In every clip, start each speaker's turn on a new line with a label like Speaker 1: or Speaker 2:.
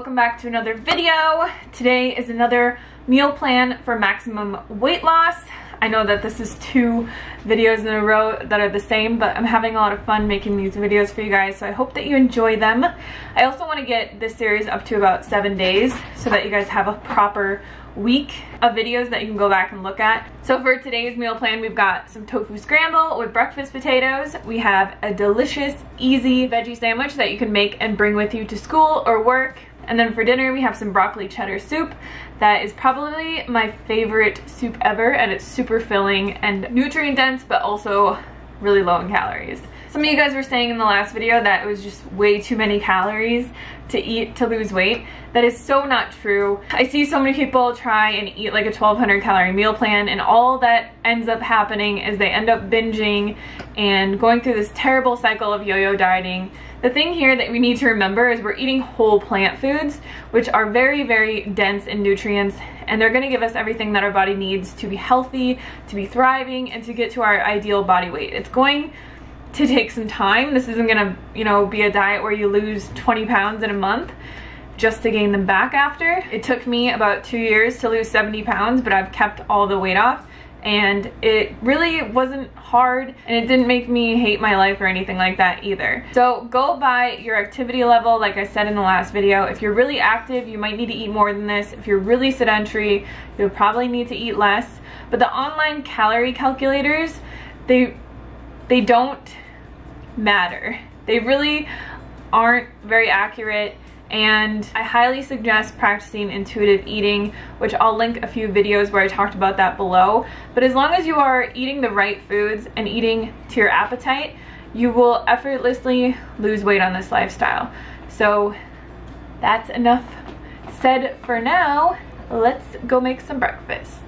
Speaker 1: welcome back to another video. Today is another meal plan for maximum weight loss. I know that this is 2 videos in a row that are the same, but I'm having a lot of fun making these videos for you guys, so I hope that you enjoy them. I also want to get this series up to about 7 days so that you guys have a proper week of videos that you can go back and look at. So for today's meal plan, we've got some tofu scramble with breakfast potatoes. We have a delicious, easy veggie sandwich that you can make and bring with you to school or work. And then for dinner, we have some broccoli cheddar soup. That is probably my favorite soup ever, and it's super filling and nutrient dense, but also really low in calories. Some of you guys were saying in the last video that it was just way too many calories to eat to lose weight. That is so not true. I see so many people try and eat like a 1200 calorie meal plan, and all that ends up happening is they end up binging and going through this terrible cycle of yo-yo dieting. The thing here that we need to remember is we're eating whole plant foods, which are very, very dense in nutrients, and they're gonna give us everything that our body needs to be healthy, to be thriving, and to get to our ideal body weight. It's going to take some time. This isn't gonna, be a diet where you lose 20 pounds in a month just to gain them back after. It took me about 2 years to lose 70 pounds, but I've kept all the weight off. And it really wasn't hard, and it didn't make me hate my life or anything like that either. So go by your activity level, like I said in the last video. If you're really active, you might need to eat more than this. If you're really sedentary, you'll probably need to eat less. But the online calorie calculators, they don't matter. They really aren't very accurate. And I highly suggest practicing intuitive eating, which I'll link a few videos where I talked about that below. But as long as you are eating the right foods and eating to your appetite, you will effortlessly lose weight on this lifestyle. So that's enough said for now. Let's go make some breakfast.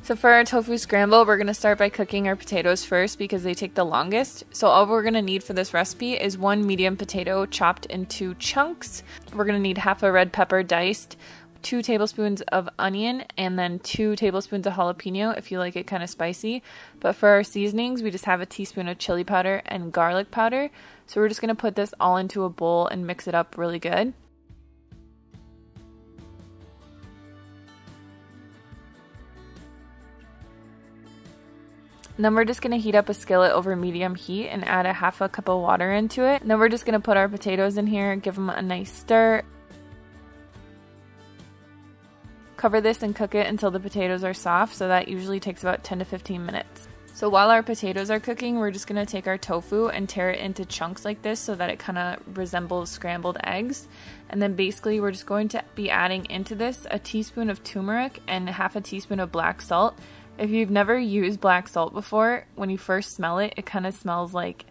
Speaker 1: So for our tofu scramble, we're going to start by cooking our potatoes first because they take the longest. So all we're going to need for this recipe is 1 medium potato chopped into chunks. We're going to need half a red pepper diced, 2 tablespoons of onion, and then 2 tablespoons of jalapeno if you like it kind of spicy. But for our seasonings, we just have a teaspoon of chili powder and garlic powder. So we're just going to put this all into a bowl and mix it up really good. And then we're just going to heat up a skillet over medium heat and add a half a cup of water into it. And then we're just going to put our potatoes in here, give them a nice stir. Cover this and cook it until the potatoes are soft, so that usually takes about 10 to 15 minutes. So while our potatoes are cooking, we're just going to take our tofu and tear it into chunks like this so that it kind of resembles scrambled eggs. And then basically we're just going to be adding into this a teaspoon of turmeric and half a teaspoon of black salt. If you've never used black salt before, when you first smell it, it kind of smells like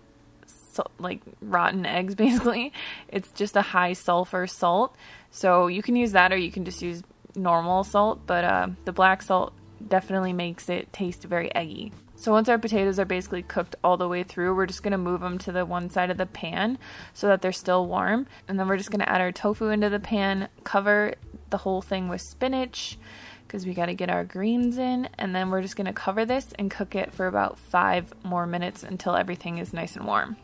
Speaker 1: rotten eggs basically. It's just a high sulfur salt. So you can use that, or you can just use normal salt, but the black salt definitely makes it taste very eggy. So once our potatoes are basically cooked all the way through, we're just going to move them to the one side of the pan so that they're still warm. And then we're just going to add our tofu into the pan, cover the whole thing with spinach, because we got to get our greens in, and then we're just going to cover this and cook it for about 5 more minutes until everything is nice and warm.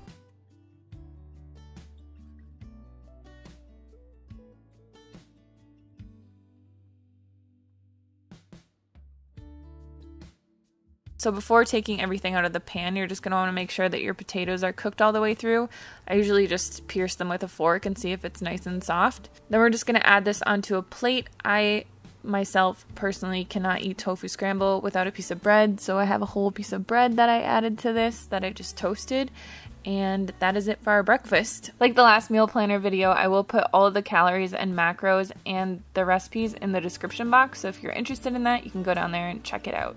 Speaker 1: So before taking everything out of the pan, you're just going to want to make sure that your potatoes are cooked all the way through. I usually just pierce them with a fork and see if it's nice and soft. Then we're just going to add this onto a plate. I myself personally cannot eat tofu scramble without a piece of bread, so I have a whole piece of bread that I added to this that I just toasted, and that is it for our breakfast. Like the last meal planner video, I will put all of the calories and macros and the recipes in the description box, so if you're interested in that, you can go down there and check it out.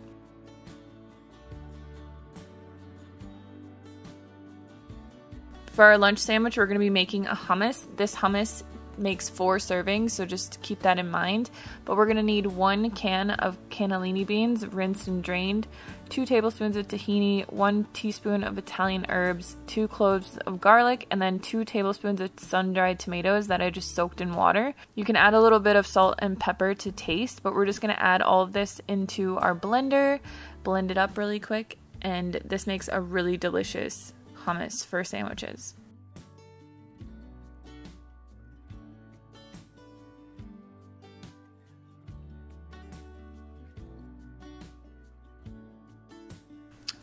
Speaker 1: For our lunch sandwich, we're going to be making a hummus. This hummus makes 4 servings, so just keep that in mind. But we're going to need 1 can of cannellini beans, rinsed and drained, 2 tablespoons of tahini, 1 teaspoon of Italian herbs, 2 cloves of garlic, and then 2 tablespoons of sun-dried tomatoes that I just soaked in water. You can add a little bit of salt and pepper to taste, but we're just going to add all of this into our blender, blend it up really quick, and this makes a really delicious hummus for sandwiches.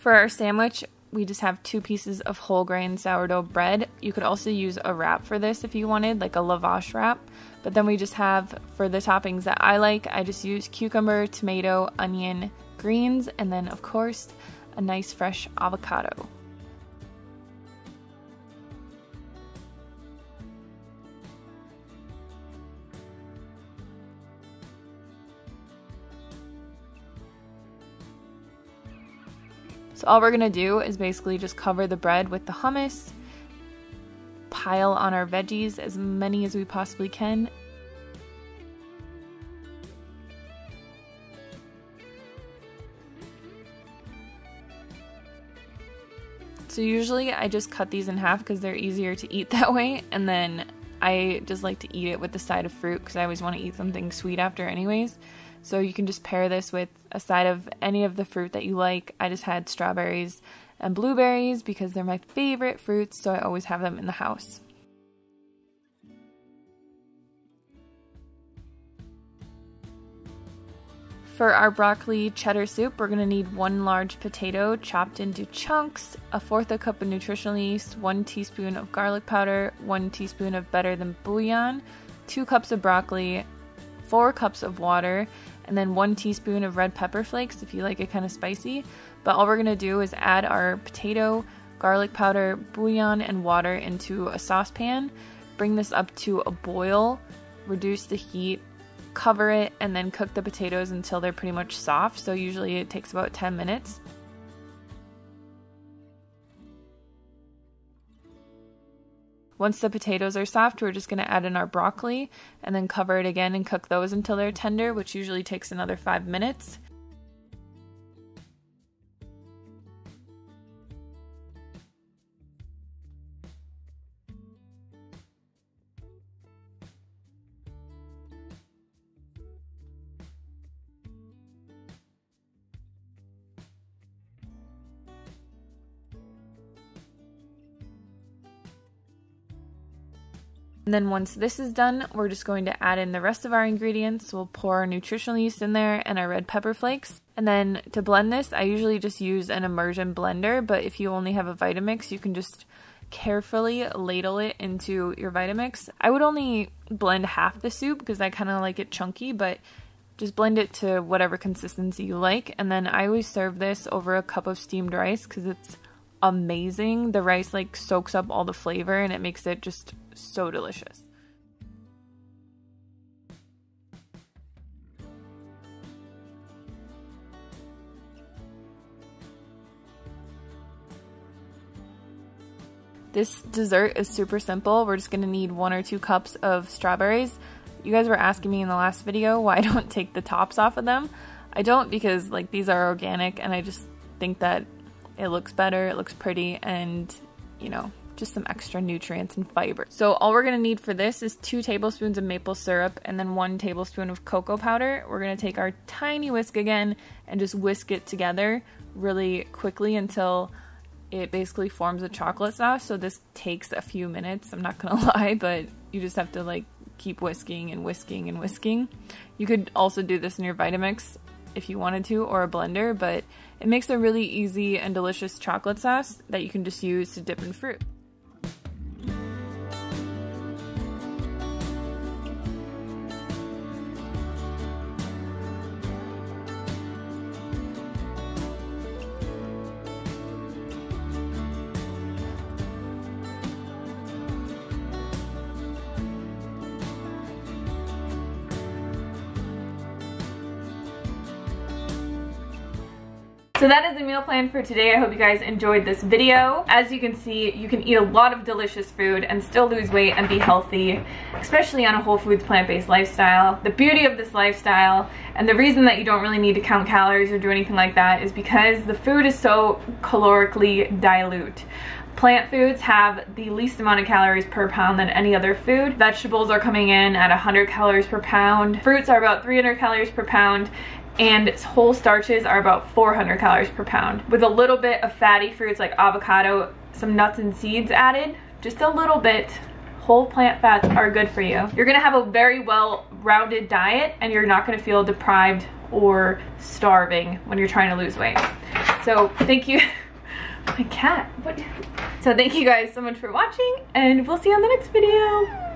Speaker 1: For our sandwich, we just have 2 pieces of whole grain sourdough bread. You could also use a wrap for this if you wanted, like a lavash wrap. But then we just have, for the toppings that I like, I just use cucumber, tomato, onion, greens, and then of course, a nice fresh avocado. So all we're gonna do is basically just cover the bread with the hummus, pile on our veggies, as many as we possibly can. So usually I just cut these in half because they're easier to eat that way, and then I just like to eat it with the side of fruit because I always want to eat something sweet after anyways. So you can just pair this with a side of any of the fruit that you like. I just had strawberries and blueberries because they're my favorite fruits, so I always have them in the house. For our broccoli cheddar soup, we're going to need 1 large potato chopped into chunks, 1/4 cup of nutritional yeast, 1 teaspoon of garlic powder, 1 teaspoon of better than bouillon, 2 cups of broccoli, 4 cups of water, and then 1 teaspoon of red pepper flakes if you like it kind of spicy. But all we're going to do is add our potato, garlic powder, bouillon, and water into a saucepan. Bring this up to a boil, reduce the heat, cover it, and then cook the potatoes until they're pretty much soft. So usually it takes about 10 minutes. Once the potatoes are soft, we're just going to add in our broccoli and then cover it again and cook those until they're tender, which usually takes another 5 minutes. And then once this is done, we're just going to add in the rest of our ingredients. We'll pour our nutritional yeast in there and our red pepper flakes. And then to blend this, I usually just use an immersion blender, but if you only have a Vitamix, you can just carefully ladle it into your Vitamix. I would only blend half the soup because I kind of like it chunky, but just blend it to whatever consistency you like. And then I always serve this over a cup of steamed rice because it's amazing. The rice like soaks up all the flavor and it makes it just so delicious. This dessert is super simple. We're just gonna need 1 or 2 cups of strawberries. You guys were asking me in the last video why I don't take the tops off of them. I don't because like these are organic and I just think that it looks better, it looks pretty, and you know, just some extra nutrients and fiber. So all we're gonna need for this is 2 tablespoons of maple syrup and then 1 tablespoon of cocoa powder. We're gonna take our tiny whisk again and just whisk it together really quickly until it basically forms a chocolate sauce. So this takes a few minutes, I'm not gonna lie, but you just have to like keep whisking and whisking and whisking. You could also do this in your Vitamix if you wanted to, or a blender, but it makes a really easy and delicious chocolate sauce that you can just use to dip in fruit. So that is the meal plan for today. I hope you guys enjoyed this video. As you can see, you can eat a lot of delicious food and still lose weight and be healthy, especially on a whole foods plant-based lifestyle. The beauty of this lifestyle and the reason that you don't really need to count calories or do anything like that is because the food is so calorically dilute. Plant foods have the least amount of calories per pound than any other food. Vegetables are coming in at 100 calories per pound. Fruits are about 300 calories per pound. And whole starches are about 400 calories per pound. With a little bit of fatty fruits like avocado, some nuts and seeds added, just a little bit, whole plant fats are good for you. You're gonna have a very well-rounded diet and you're not gonna feel deprived or starving when you're trying to lose weight. So thank you. My cat. What? So thank you guys so much for watching, and we'll see you on the next video.